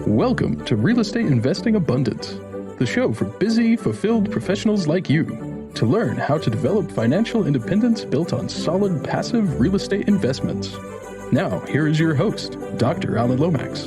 Welcome to Real Estate Investing Abundance, the show for busy, fulfilled professionals like you to learn how to develop financial independence built on solid passive real estate investments. Now, here is your host, Dr. Alan Lomax.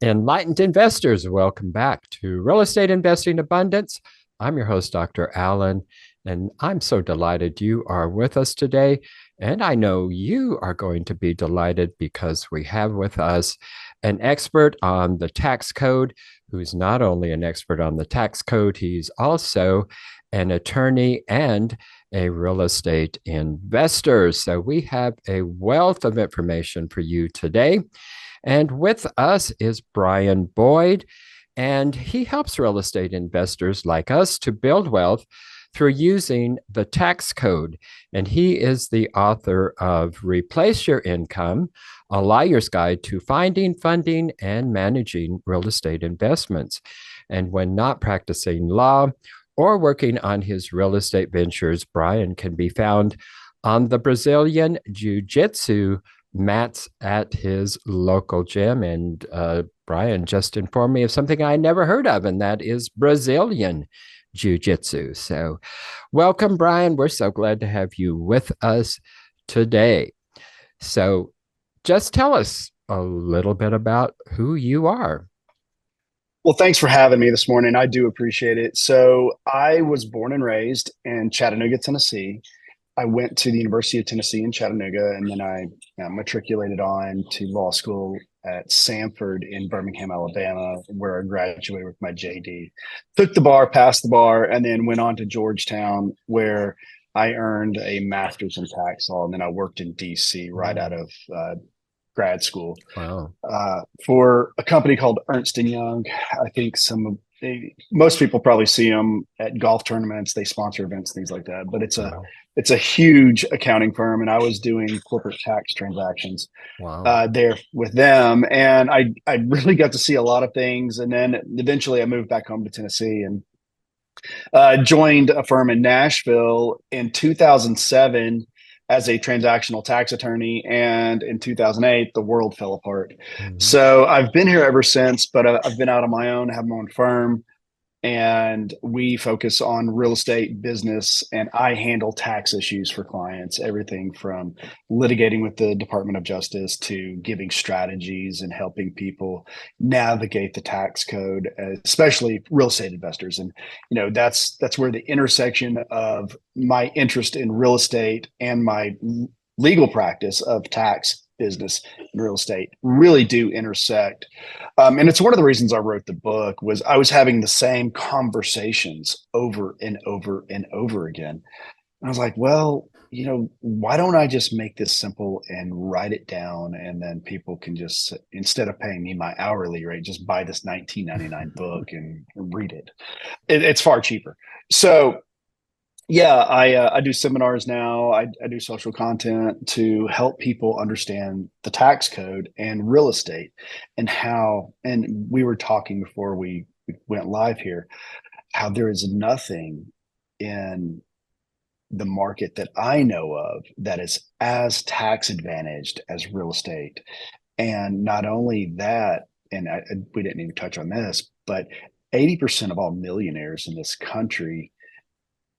Enlightened investors, welcome back to Real Estate Investing Abundance. I'm your host, Dr. Alan, and I'm so delighted you are with us today. And I know you are going to be delighted because we have with us an expert on the tax code, who's not only an expert on the tax code, he's also an attorney and a real estate investor. So we have a wealth of information for you today. And with us is Brian Boyd, and he helps real estate investors like us to build wealth through using the tax code. And he is the author of Replace Your Income, a Liar's Guide to Finding, Funding, and Managing Real Estate Investments. And when not practicing law or working on his real estate ventures, Brian can be found on the Brazilian Jiu-Jitsu mats at his local gym. And Brian just informed me of something I never heard of, and that is Brazilian Jiu-Jitsu. So welcome, Brian. We're so glad to have you with us today. So just tell us a little bit about who you are. Well, thanks for having me this morning. I do appreciate it. So I was born and raised in Chattanooga, Tennessee. I went to the University of Tennessee in Chattanooga, and then I matriculated on to law school at Samford in Birmingham, Alabama, where I graduated with my JD. Took the bar, passed the bar, and then went on to Georgetown, where I earned a master's in tax law. And then I worked in DC right out of grad school. Wow. For a company called Ernst & Young. I think most people probably see them at golf tournaments. They sponsor events, things like that. But it's a huge accounting firm, and I was doing corporate tax transactions there with them. And I really got to see a lot of things. And then eventually I moved back home to Tennessee and joined a firm in Nashville in 2007 as a transactional tax attorney. And in 2008, the world fell apart. Mm-hmm. So I've been here ever since, but I've been out on my own, have my own firm, and we focus on real estate business, and I handle tax issues for clients, everything from litigating with the Department of Justice to giving strategies and helping people navigate the tax code, especially real estate investors. And, that's where the intersection of my interest in real estate and my legal practice of tax business and real estate really do intersect. And it's one of the reasons I wrote the book was I was having the same conversations over and over and over again. And I was like, well, why don't I just make this simple and write it down? And then people can just, instead of paying me my hourly rate, just buy this $19.99 book and read it. It's far cheaper. So yeah, I do seminars now. I do social content to help people understand the tax code and real estate and how, and we were talking before we went live here, how there is nothing in the market that I know of that is as tax advantaged as real estate. And not only that, and we didn't even touch on this, but 80% of all millionaires in this country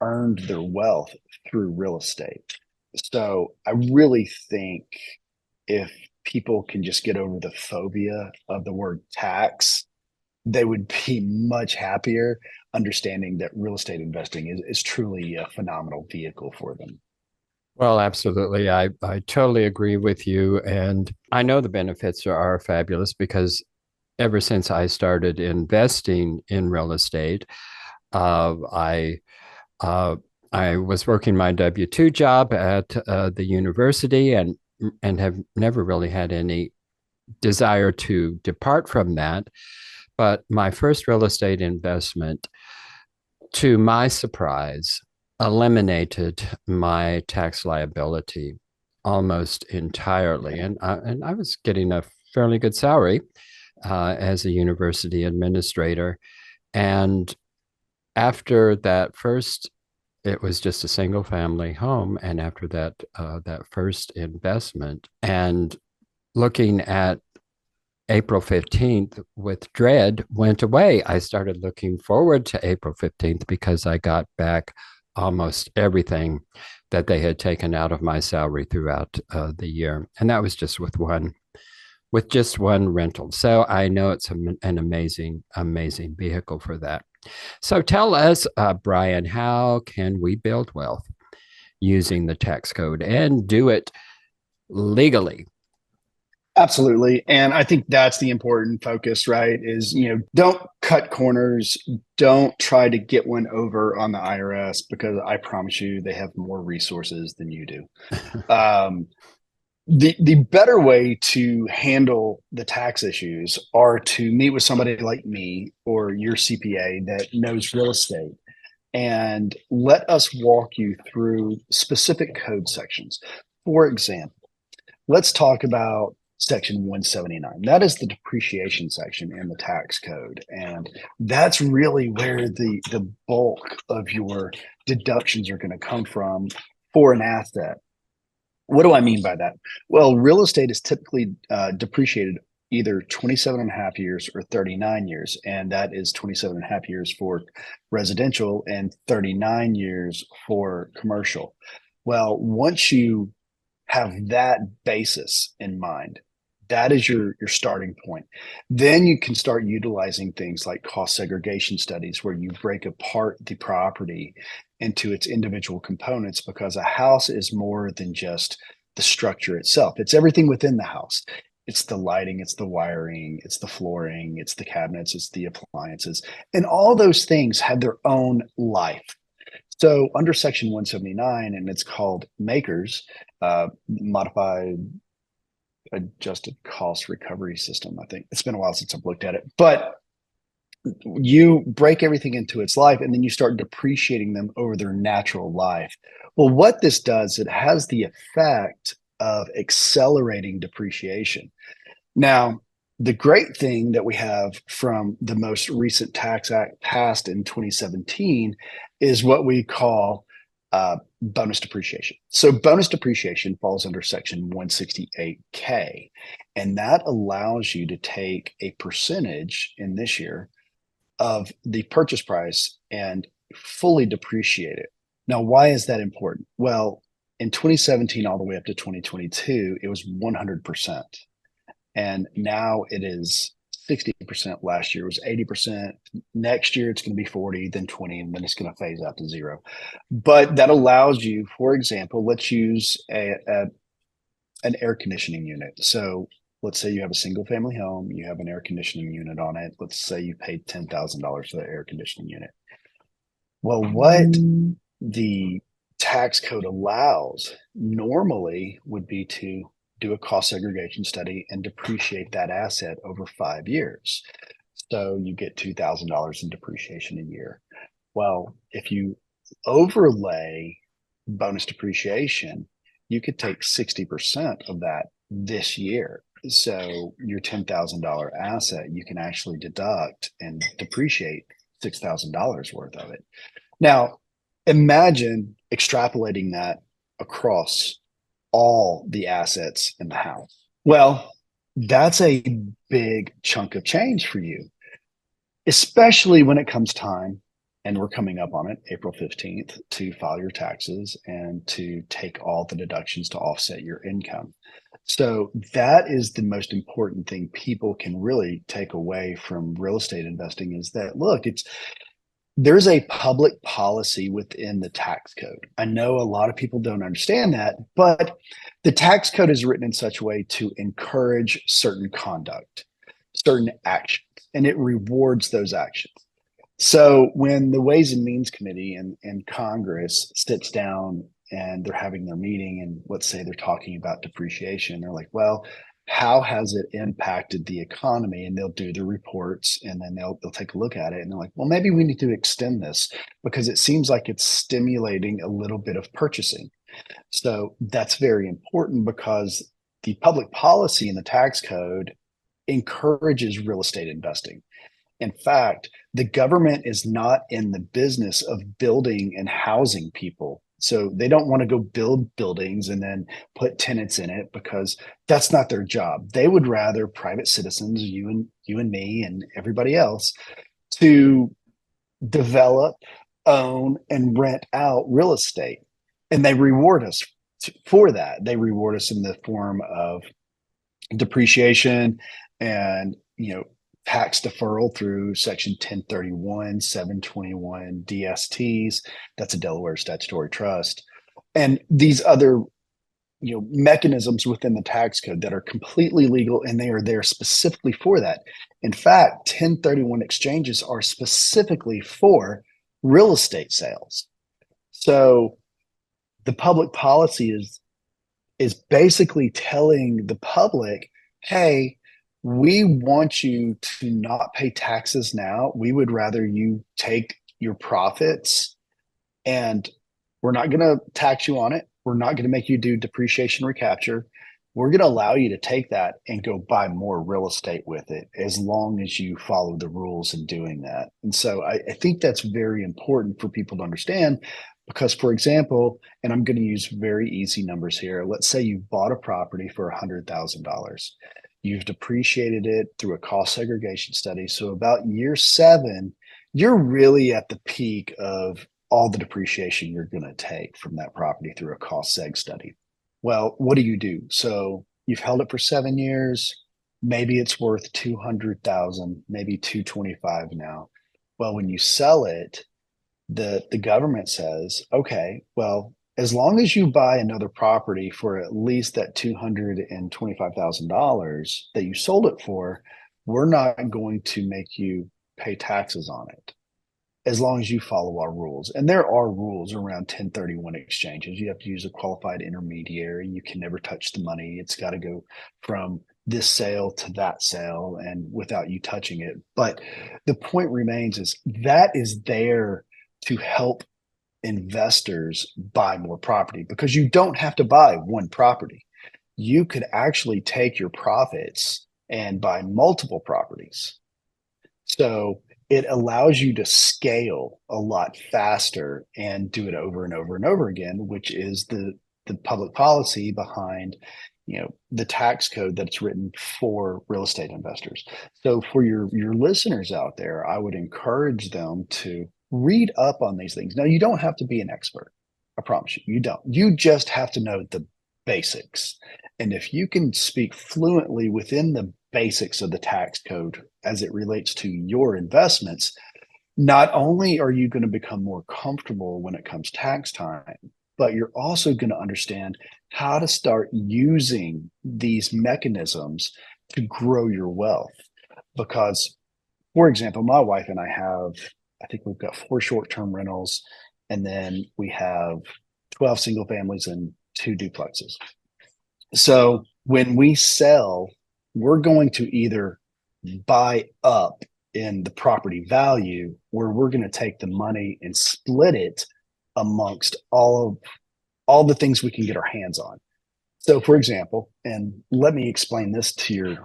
earned their wealth through real estate. So I really think if people can just get over the phobia of the word tax, they would be much happier understanding that real estate investing is truly a phenomenal vehicle for them. Well, absolutely. I totally agree with you. And I know the benefits are fabulous because ever since I started investing in real estate, I was working my W-2 job at the university and have never really had any desire to depart from that. But my first real estate investment, to my surprise, eliminated my tax liability almost entirely. And I was getting a fairly good salary as a university administrator. And after that first, it was just a single family home. And after that, that first investment and looking at April 15th with dread went away. I started looking forward to April 15th because I got back almost everything that they had taken out of my salary throughout the year. And that was just with just one rental. So I know it's an amazing, amazing vehicle for that. So tell us, Brian, how can we build wealth using the tax code and do it legally? Absolutely. And I think that's the important focus, right? Is, don't cut corners. Don't try to get one over on the IRS, because I promise you they have more resources than you do. The better way to handle the tax issues are to meet with somebody like me or your CPA that knows real estate, and let us walk you through specific code sections. For example, let's talk about Section 179. That is the depreciation section in the tax code. And that's really where the bulk of your deductions are going to come from for an asset. What do I mean by that? Well, real estate is typically depreciated either 27 and a half years or 39 years. And that is 27 and a half years for residential and 39 years for commercial. Well, once you have that basis in mind, that is your starting point. Then you can start utilizing things like cost segregation studies, where you break apart the property into its individual components, because a house is more than just the structure itself. It's everything within the house. It's the lighting, it's the wiring, it's the flooring, it's the cabinets, it's the appliances, and all those things have their own life. So under Section 179, and it's called MAKERS, Modified Adjusted Cost Recovery System. I think it's been a while since I've looked at it, but you break everything into its life, and then you start depreciating them over their natural life. Well, what this does, it has the effect of accelerating depreciation. Now, the great thing that we have from the most recent tax act passed in 2017 is what we call bonus depreciation. So bonus depreciation falls under Section 168K, and that allows you to take a percentage in this year of the purchase price and fully depreciate it. Now, why is that important? Well, in 2017 all the way up to 2022, it was 100%. And now it is 60%. Last year was 80%. Next year it's going to be 40, then 20, and then it's going to phase out to zero. But that allows you, for example, let's use an air conditioning unit. So let's say you have a single family home, you have an air conditioning unit on it. Let's say you paid $10,000 for the air conditioning unit. Well, what the tax code allows normally would be to do a cost segregation study and depreciate that asset over 5 years. So you get $2,000 in depreciation a year. Well, if you overlay bonus depreciation, you could take 60% of that this year. So your $10,000 asset, you can actually deduct and depreciate $6,000 worth of it. Now, imagine extrapolating that across all the assets in the house. Well, that's a big chunk of change for you, especially when it comes time, and we're coming up on it, April 15th, to file your taxes and to take all the deductions to offset your income. So that is the most important thing people can really take away from real estate investing, is that, look, there's a public policy within the tax code. I know a lot of people don't understand that, but the tax code is written in such a way to encourage certain conduct, certain actions, and it rewards those actions. So when the Ways and Means Committee and Congress sits down and they're having their meeting, and let's say they're talking about depreciation, they're like, well, how has it impacted the economy? And they'll do the reports, and then they'll take a look at it, and they're like, well, maybe we need to extend this because it seems like it's stimulating a little bit of purchasing. So that's very important, because the public policy in the tax code encourages real estate investing. In fact, the government is not in the business of building and housing people. So they don't want to go build buildings and then put tenants in it because that's not their job. They would rather private citizens, you and me and everybody else, to develop, own, and rent out real estate. And they reward us for that. They reward us in the form of depreciation and, tax deferral through section 1031, 721 DSTs. That's a Delaware statutory trust. And these other mechanisms within the tax code that are completely legal, and they are there specifically for that. In fact, 1031 exchanges are specifically for real estate sales. So the public policy is basically telling the public, hey, we want you to not pay taxes now. We would rather you take your profits, and we're not going to tax you on it. We're not going to make you do depreciation recapture. We're going to allow you to take that and go buy more real estate with it, as long as you follow the rules in doing that. And so I think that's very important for people to understand, because, for example, and I'm going to use very easy numbers here. Let's say you bought a property for $100,000. You've depreciated it through a cost segregation study. So about year 7, you're really at the peak of all the depreciation you're going to take from that property through a cost seg study. Well, what do? So you've held it for 7 years. Maybe it's worth 200,000, maybe 225 now. Well, when you sell it, the government says, okay, well, as long as you buy another property for at least that $225,000 that you sold it for, we're not going to make you pay taxes on it, as long as you follow our rules. And there are rules around 1031 exchanges. You have to use a qualified intermediary. You can never touch the money. It's got to go from this sale to that sale, and without you touching it. But the point remains is that is there to help investors buy more property, because you don't have to buy one property. You could actually take your profits and buy multiple properties. So it allows you to scale a lot faster and do it over and over and over again, which is the public policy behind the tax code that's written for real estate investors. So for your listeners out there, I would encourage them to read up on these things. Now, you don't have to be an expert. I promise you, you don't. You just have to know the basics. And if you can speak fluently within the basics of the tax code as it relates to your investments, not only are you going to become more comfortable when it comes tax time, but you're also going to understand how to start using these mechanisms to grow your wealth. Because, for example, my wife and I think we've got 4 short-term rentals, and then we have 12 single families and 2 duplexes. So when we sell, we're going to either buy up in the property value, where we're going to take the money and split it amongst all the things we can get our hands on. So, for example, and let me explain this to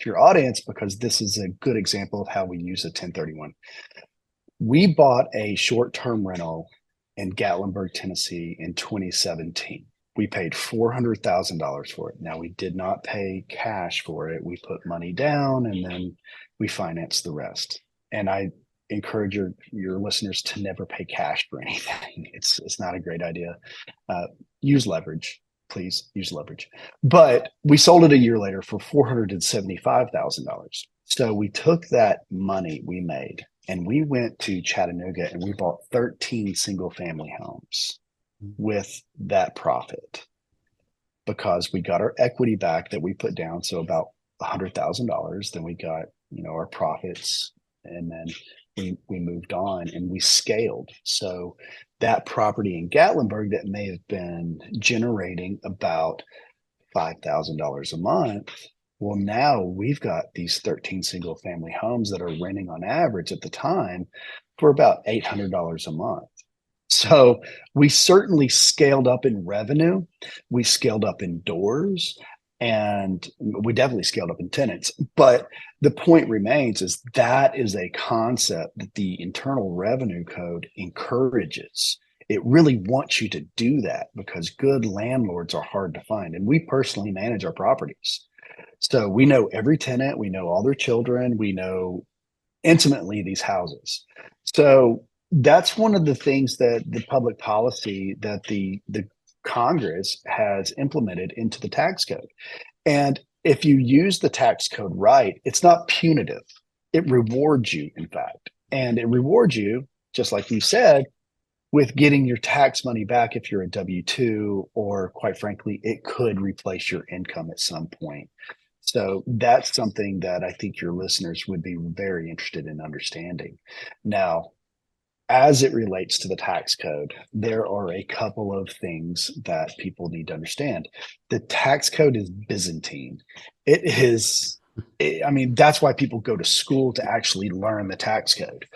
your audience, because this is a good example of how we use a 1031. We bought a short-term rental in Gatlinburg, Tennessee in 2017. We paid $400,000 for it. Now, we did not pay cash for it. We put money down, and then we financed the rest. And I encourage your listeners to never pay cash for anything. It's not a great idea. Use leverage, please. Use leverage. But we sold it a year later for $475,000. So we took that money we made, and we went to Chattanooga, and we bought 13 single family homes with that profit, because we got our equity back that we put down. So about $100,000. Then we got, our profits, and then we moved on and we scaled. So that property in Gatlinburg that may have been generating about $5,000 a month, well, now we've got these 13 single family homes that are renting on average at the time for about $800 a month. So we certainly scaled up in revenue. We scaled up in doors, and we definitely scaled up in tenants. But the point remains is that is a concept that the Internal Revenue Code encourages. it really wants you to do that because good landlords are hard to find. And we personally manage our properties. So we know every tenant, we know all their children, we know intimately these houses. So that's one of the things that the public policy that the Congress has implemented into the tax code. And if you use the tax code right, it's not punitive. It rewards you, in fact. And it rewards you, just like you said, with getting your tax money back if you're a W-2, or quite frankly, it could replace your income at some point. So that's something that I think your listeners would be very interested in understanding. Now, as it relates to the tax code, there are a couple of things that people need to understand. The tax code is Byzantine. It is, I mean, that's why people go to school to actually learn the tax code.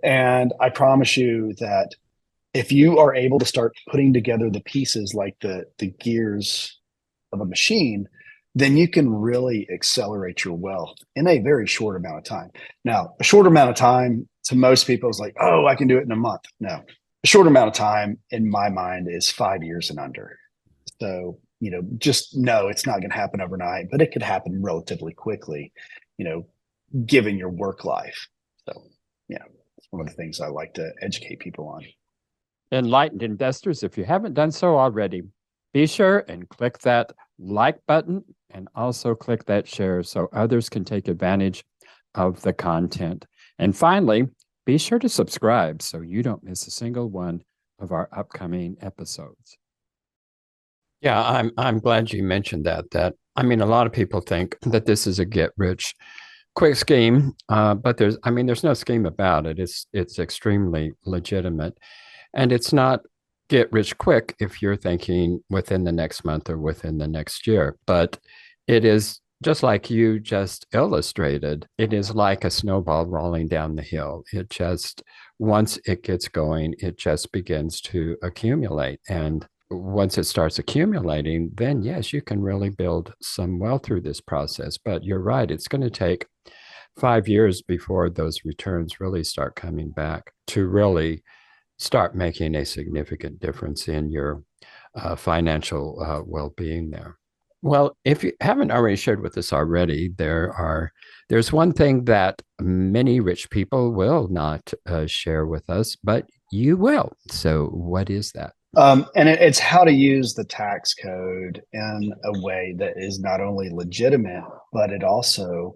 And I promise you that if you are able to start putting together the pieces like the gears of a machine, then you can really accelerate your wealth in a very short amount of time. Now, a short amount of time to most people is like, oh, I can do it in a month. No, a short amount of time in my mind is 5 years and under. So, just know it's not going to happen overnight, but it could happen relatively quickly, given your work life. So, yeah, it's one of the things I like to educate people on. Enlightened investors, if you haven't done so already, be sure and click that like button and also click that share so others can take advantage of the content. And finally, be sure to subscribe so you don't miss a single one of our upcoming episodes. Yeah, I'm glad you mentioned that. I mean, a lot of people think that this is a get rich quick scheme, but there's no scheme about it. It's extremely legitimate. And it's not get rich quick if you're thinking within the next month or within the next year. But it is just like you just illustrated, it is like a snowball rolling down the hill. It just, once it gets going, it just begins to accumulate. And once it starts accumulating, then yes, you can really build some wealth through this process. But you're right, it's going to take 5 years before those returns really start coming back to really start making a significant difference in your financial well-being there. Well, if you haven't already shared with us already, there's one thing that many rich people will not share with us, but you will. So what is that? And it's how to use the tax code in a way that is not only legitimate, but it also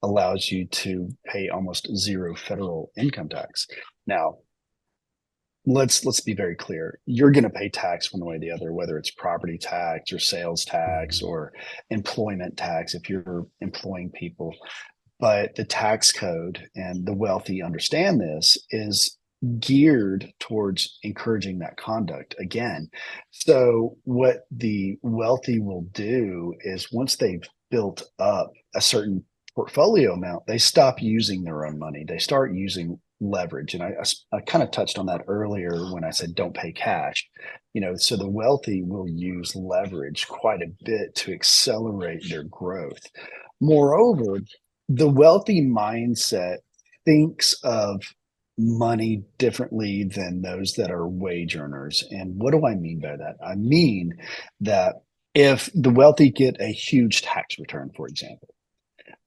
allows you to pay almost zero federal income tax. Now, let's be very clear. You're going to pay tax one way or the other, whether it's property tax or sales tax or employment tax if you're employing people. But the tax code, and the wealthy understand this, is geared towards encouraging that conduct again. So what the wealthy will do is once they've built up a certain portfolio amount, they stop using their own money. They start using leverage. And I kind of touched on that earlier when I said don't pay cash. So the wealthy will use leverage quite a bit to accelerate their growth. Moreover, the wealthy mindset thinks of money differently than those that are wage earners. And what do I mean by that? I mean that if the wealthy get a huge tax return, for example,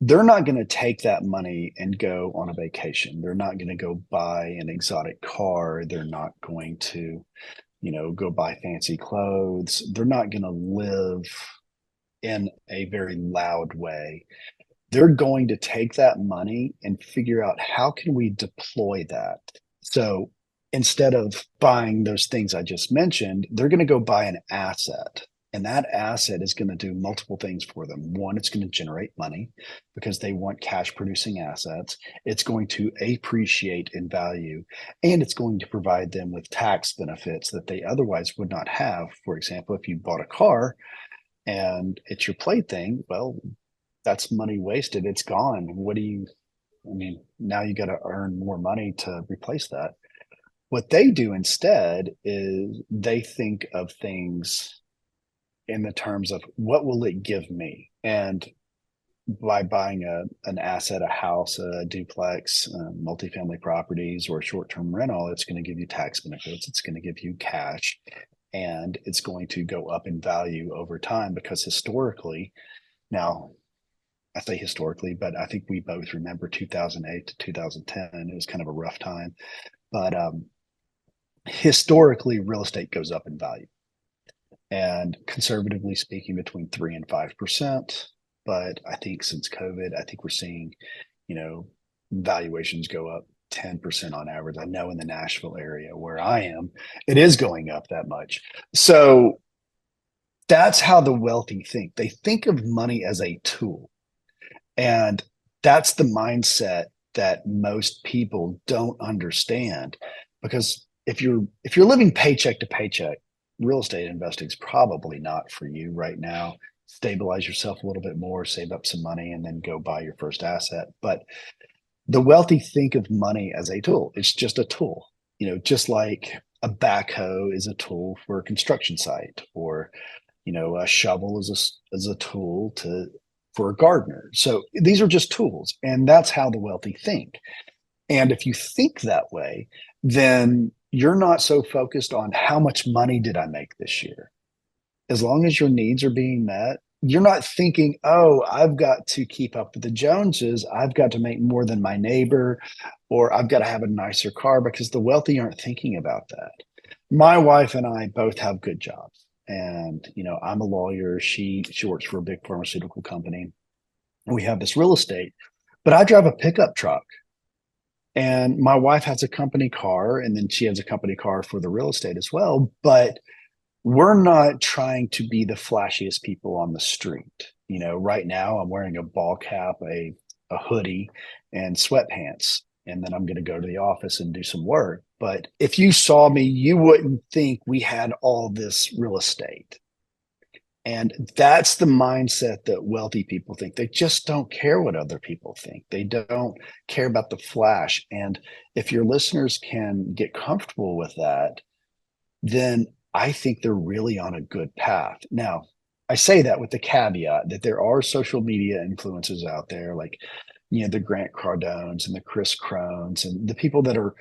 they're not going to take that money and go on a vacation. They're not going to go buy an exotic car. They're not going to, go buy fancy clothes. They're not going to live in a very loud way. They're going to take that money and figure out how can we deploy that. So instead of buying those things I just mentioned, they're going to go buy an asset. And that asset is going to do multiple things for them. One, it's going to generate money because they want cash producing assets. It's going to appreciate in value, and it's going to provide them with tax benefits that they otherwise would not have. For example, if you bought a car and it's your plaything, well, that's money wasted. It's gone. Now you got to earn more money to replace that. What they do instead is they think of things in the terms of what will it give me? And by buying an asset, a house, a duplex, multifamily properties, or a short-term rental, it's going to give you tax benefits. It's going to give you cash, and it's going to go up in value over time because historically, now I say historically, but I think we both remember 2008 to 2010. It was kind of a rough time, but historically, real estate goes up in value, and conservatively speaking, between 3 and 5%. But I think since COVID, I think we're seeing, valuations go up 10% on average. I know in the Nashville area where I am, it is going up that much. So that's how the wealthy think. They think of money as a tool. And that's the mindset that most people don't understand, because if you're living paycheck to paycheck, real estate investing is probably not for you right now. Stabilize yourself a little bit more, save up some money, and then go buy your first asset. But the wealthy think of money as a tool. It's just a tool, just like a backhoe is a tool for a construction site, or a shovel is a tool for a gardener. So these are just tools, and that's how the wealthy think. And if you think that way, then you're not so focused on how much money did I make this year. As long as your needs are being met, you're not thinking, oh, I've got to keep up with the Joneses. I've got to make more than my neighbor, or I've got to have a nicer car, because the wealthy aren't thinking about that. My wife and I both have good jobs. And, I'm a lawyer. She works for a big pharmaceutical company. And we have this real estate, but I drive a pickup truck. And my wife has a company car, and then she has a company car for the real estate as well. But we're not trying to be the flashiest people on the street. Right now I'm wearing a ball cap, a hoodie, and sweatpants, and then I'm going to go to the office and do some work. But if you saw me, you wouldn't think we had all this real estate. And that's the mindset that wealthy people think. They just don't care what other people think. They don't care about the flash. And if your listeners can get comfortable with that, then I think they're really on a good path. Now, I say that with the caveat that there are social media influencers out there, like, the Grant Cardones and the Chris Crones and the people that are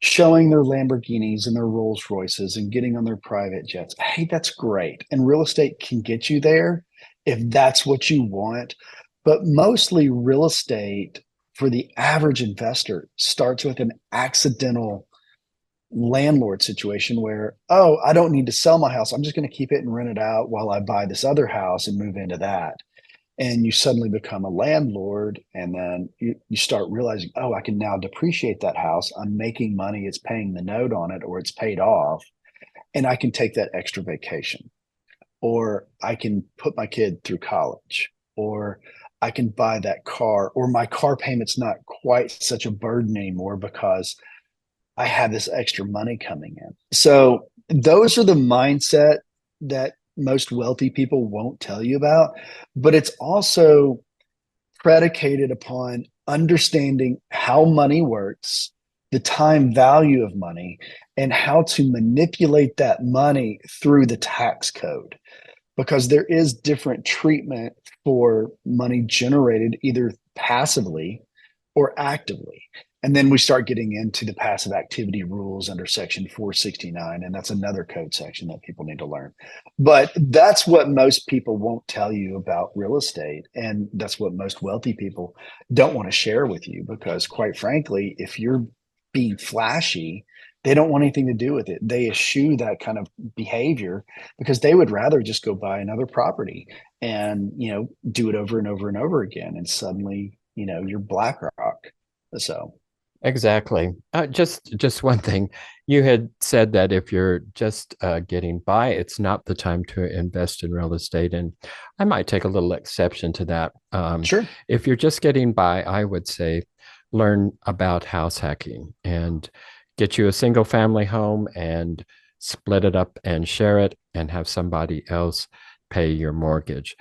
showing their Lamborghinis and their Rolls Royces and getting on their private jets. Hey, that's great. And real estate can get you there if that's what you want. But mostly real estate for the average investor starts with an accidental landlord situation where, oh, I don't need to sell my house. I'm just going to keep it and rent it out while I buy this other house and move into that. And you suddenly become a landlord, and then you start realizing, oh, I can now depreciate that house. I'm making money. It's paying the note on it, or it's paid off. And I can take that extra vacation, or I can put my kid through college, or I can buy that car, or my car payment's not quite such a burden anymore because I have this extra money coming in. So those are the mindset that most wealthy people won't tell you about, but it's also predicated upon understanding how money works, the time value of money, and how to manipulate that money through the tax code. Because there is different treatment for money generated either passively or actively. And then we start getting into the passive activity rules under Section 469, and that's another code section that people need to learn. But that's what most people won't tell you about real estate, and that's what most wealthy people don't want to share with you, because quite frankly, if you're being flashy, they don't want anything to do with it. They eschew that kind of behavior because they would rather just go buy another property and, do it over and over and over again. And suddenly, you're BlackRock. So. Exactly. Just one thing. You had said that if you're just getting by, it's not the time to invest in real estate. And I might take a little exception to that. Sure. If you're just getting by, I would say learn about house hacking and get you a single family home and split it up and share it and have somebody else pay your mortgage.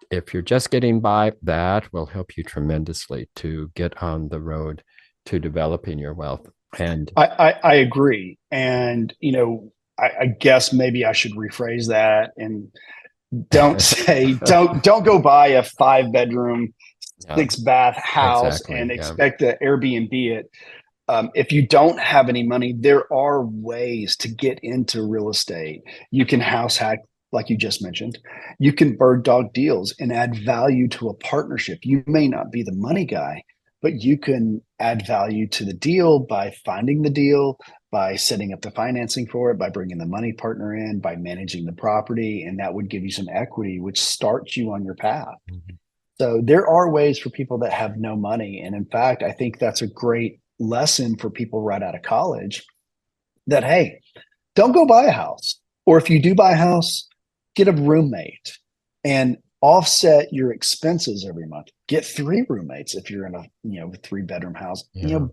If you're just getting by, that will help you tremendously to get on the road to developing your wealth. And I agree. And, I guess maybe I should rephrase that and don't say, don't go buy a 5-bedroom Yeah, 6 bath house exactly. and Yeah. expect to Airbnb it. If you don't have any money, there are ways to get into real estate. You can house hack, like you just mentioned. You can bird dog deals and add value to a partnership. You may not be the money guy, but you can add value to the deal by finding the deal, by setting up the financing for it, by bringing the money partner in, by managing the property. And that would give you some equity, which starts you on your path. Mhm. So there are ways for people that have no money. And in fact, I think that's a great lesson for people right out of college that, hey, don't go buy a house. Or if you do buy a house, get a roommate and offset your expenses every month. Get 3 roommates if you're in a 3-bedroom house. Yeah.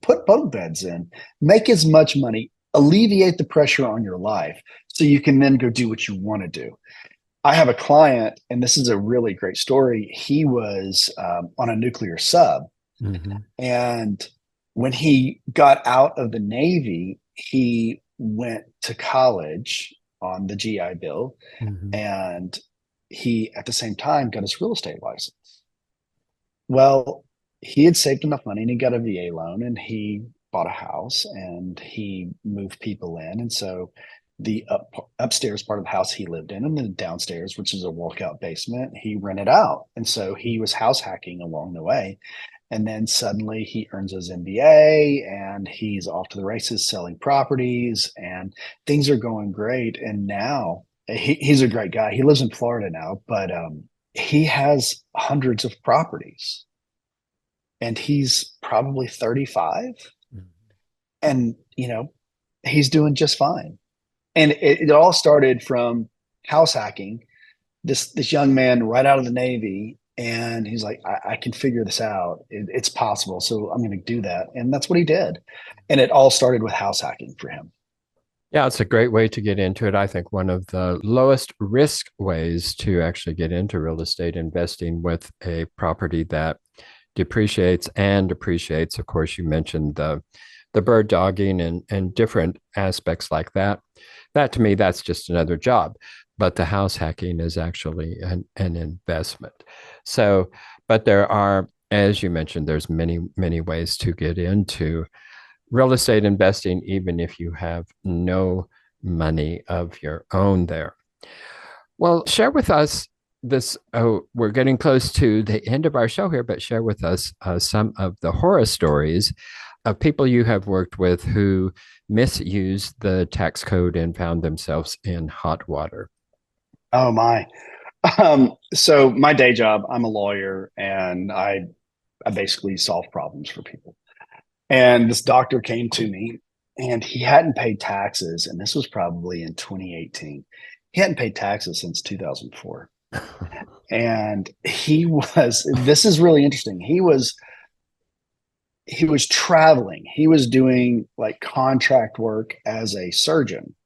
Put bunk beds in, make as much money, alleviate the pressure on your life so you can then go do what you want to do. I have a client, and this is a really great story. He was on a nuclear sub, Hmm. and when he got out of the Navy, he went to college on the GI Bill, Hmm. and he, at the same time, got his real estate license. Well, he had saved enough money and he got a VA loan and he bought a house and he moved people in. And so the upstairs part of the house he lived in and the downstairs, which is a walkout basement, he rented out. And so he was house hacking along the way. And then suddenly he earns his MBA and he's off to the races selling properties and things are going great. And now he's a great guy. He lives in Florida now, but he has hundreds of properties and he's probably 35 and he's doing just fine. And it all started from house hacking. This young man right out of the Navy, and he's like, I can figure this out. It's possible, so I'm going to do that, and that's what he did. And it all started with house hacking for him. Yeah, it's a great way to get into it. I think one of the lowest risk ways to actually get into real estate investing with a property that depreciates and appreciates. Of course, you mentioned the bird dogging and different aspects like that. That to me, that's just another job. But the house hacking is actually an investment. So, but there are, as you mentioned, there's many ways to get into real estate investing, even if you have no money of your own there. Well, share with us this. Oh, we're getting close to the end of our show here, but share with us some of the horror stories of people you have worked with who misused the tax code and found themselves in hot water. Oh my. So my day job, I'm a lawyer and I basically solve problems for people. And this doctor came to me and he hadn't paid taxes. And this was probably in 2018. He hadn't paid taxes since 2004. And this is really interesting. He was traveling. He was doing like contract work as a surgeon.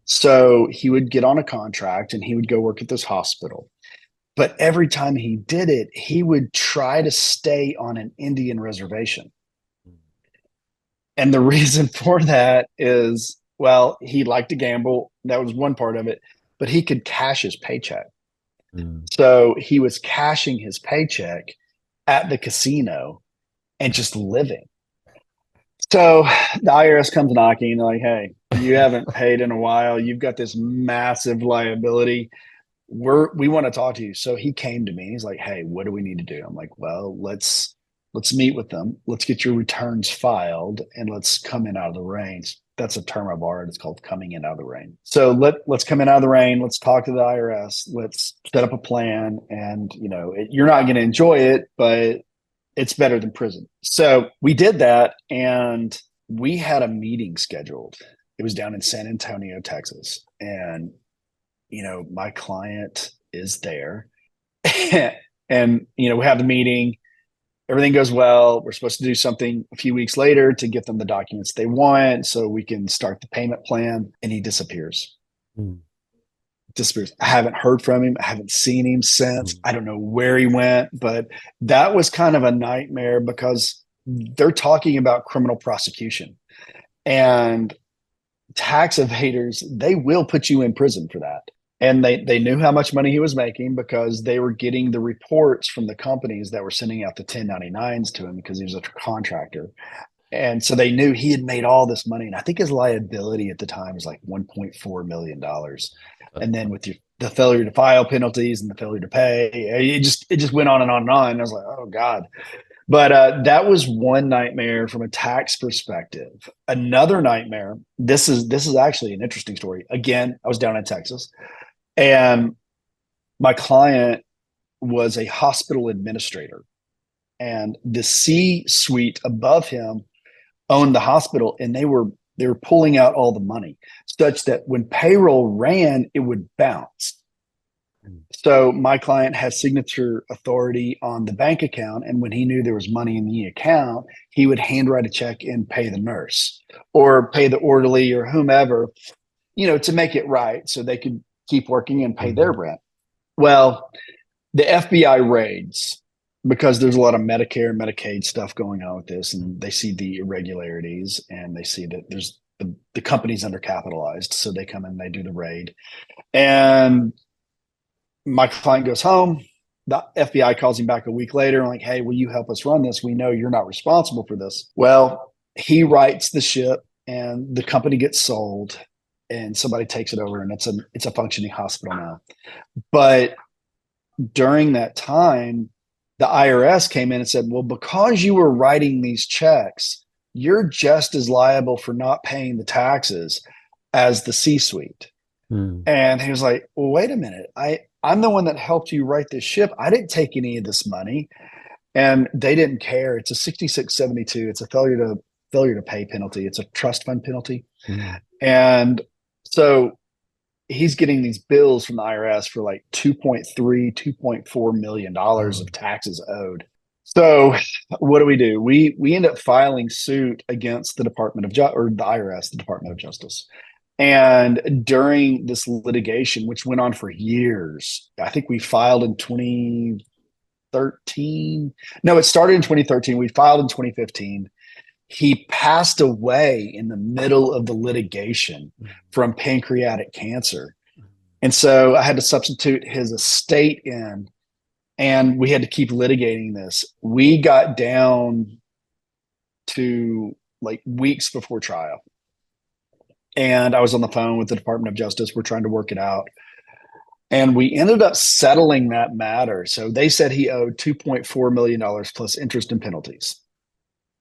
So he would get on a contract and he would go work at this hospital. But every time he did it, he would try to stay on an Indian reservation. And the reason for that is, well, he liked to gamble. That was one part of it, but he could cash his paycheck. Mm. So he was cashing his paycheck at the casino and just living. So the IRS comes knocking, like, hey, you haven't paid in a while. You've got this massive liability. We want to talk to you. So he came to me. He's like, hey, what do we need to do? I'm like, well, let's meet with them. Let's get your returns filed and let's come in out of the rain. That's a term I've borrowed. It's called coming in out of the rain. So let's come in out of the rain. Let's talk to the IRS. Let's set up a plan. And you're not going to enjoy it, but it's better than prison. So we did that and we had a meeting scheduled. It was down in San Antonio, Texas. And, my client is there and, we have the meeting. Everything goes well. We're supposed to do something a few weeks later to get them the documents they want so we can start the payment plan. And he disappears. Mm. Disappears. I haven't heard from him. I haven't seen him since. Mm. I don't know where he went, but that was kind of a nightmare because they're talking about criminal prosecution and tax evaders. They will put you in prison for that. And they knew how much money he was making because they were getting the reports from the companies that were sending out the 1099s to him because he was a contractor. And so they knew he had made all this money. And I think his liability at the time was like $1.4 million. And then with the failure to file penalties and the failure to pay, it just went on and on and on. And I was like, oh God. But that was one nightmare from a tax perspective. Another nightmare. This is actually an interesting story. Again, I was down in Texas, and my client was a hospital administrator, and the C-suite above him owned the hospital, and they were pulling out all the money such that when payroll ran, it would bounce. So my client has signature authority on the bank account, and when he knew there was money in the account, he would handwrite a check and pay the nurse or pay the orderly or whomever, to make it right so they could keep working and pay their rent. Well, the FBI raids, because there's a lot of Medicare and Medicaid stuff going on with this, and they see the irregularities and they see that there's the company's undercapitalized, so they come in and they do the raid. And my client goes home. The FBI calls him back a week later and like, hey, will you help us run this? We know you're not responsible for this. Well, he writes the ship and the company gets sold and somebody takes it over, and it's a functioning hospital now. But during that time, the IRS came in and said, well, because you were writing these checks, you're just as liable for not paying the taxes as the C-suite. And he was like, well, wait a minute. I'm the one that helped you write this ship. I didn't take any of this money. And they didn't care. It's a 6672. It's a failure to pay penalty. It's a trust fund penalty. And so he's getting these bills from the IRS for like $2.4 million of taxes owed. So what do? We end up filing suit against the Department of or the IRS, the Department of Justice. And during this litigation, which went on for years, I think we filed in 2013. No, it started in 2013. We filed in 2015. He passed away in the middle of the litigation from pancreatic cancer. And so I had to substitute his estate in, and we had to keep litigating this. We got down to like weeks before trial. And I was on the phone with the Department of Justice. We're trying to work it out. And we ended up settling that matter. So they said he owed $2.4 million plus interest and penalties.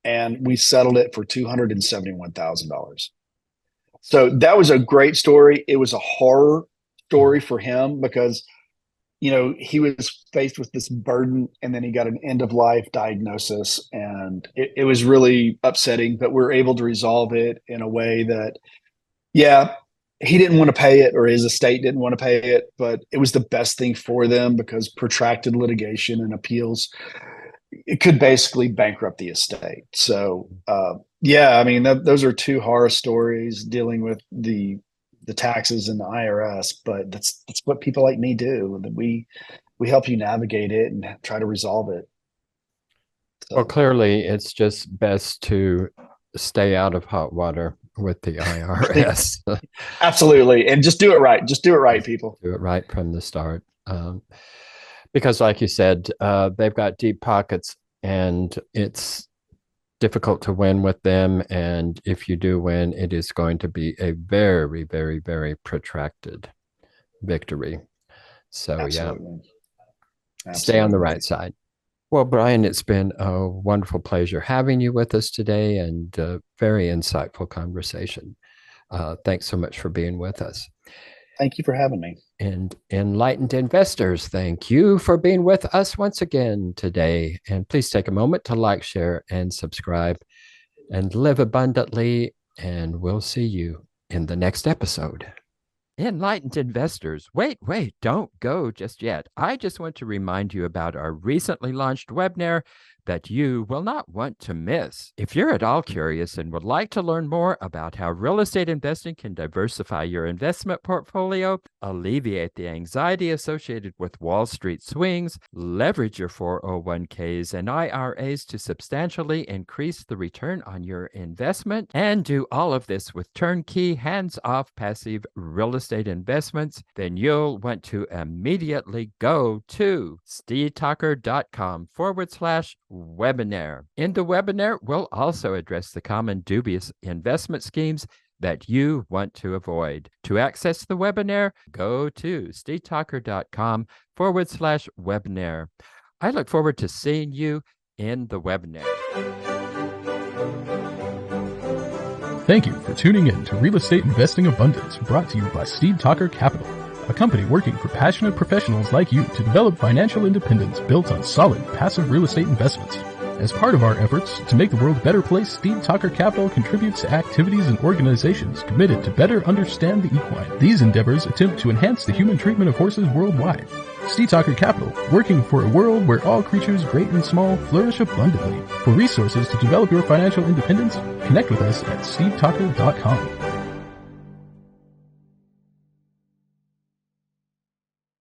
And we settled it for $271,000. So that was a great story. It was a horror story for him because, he was faced with this burden, and then he got an end of life diagnosis. And it was really upsetting, but we're able to resolve it in a way that, yeah, he didn't want to pay it, or his estate didn't want to pay it, but it was the best thing for them because protracted litigation and appeals, it could basically bankrupt the estate. So, yeah, I mean, those are two horror stories dealing with the taxes and the IRS, but that's what people like me do. That we help you navigate it and try to resolve it. So. Well, clearly, it's just best to stay out of hot water with the IRS. Absolutely. And just do it right. Just do it right, people. Do it right from the start. Because like you said, they've got deep pockets, and it's difficult to win with them. And if you do win, it is going to be a very, very, very protracted victory. So Absolutely. Stay on the right side. Well, Brian, it's been a wonderful pleasure having you with us today, and a very insightful conversation. Thanks so much for being with us. Thank you for having me. And enlightened investors, thank you for being with us once again today. And please take a moment to like, share, and subscribe, and live abundantly. And we'll see you in the next episode. Enlightened investors, wait, don't go just yet. I just want to remind you about our recently launched webinar that you will not want to miss. If you're at all curious and would like to learn more about how real estate investing can diversify your investment portfolio, alleviate the anxiety associated with Wall Street swings, leverage your 401ks and IRAs to substantially increase the return on your investment, and do all of this with turnkey, hands-off, passive real estate estate investments, then you'll want to immediately go to stevetalker.com/webinar. In the webinar, we'll also address the common dubious investment schemes that you want to avoid. To access the webinar, go to stevetalker.com/webinar. I look forward to seeing you in the webinar. Thank you for tuning in to Real Estate Investing Abundance, brought to you by Steve Talker Capital, a company working for passionate professionals like you to develop financial independence built on solid, passive real estate investments. As part of our efforts to make the world a better place, Steve Talker Capital contributes to activities and organizations committed to better understand the equine. These endeavors attempt to enhance the human treatment of horses worldwide. Steve Talker Capital, working for a world where all creatures, great and small, flourish abundantly. For resources to develop your financial independence, connect with us at stevetalker.com.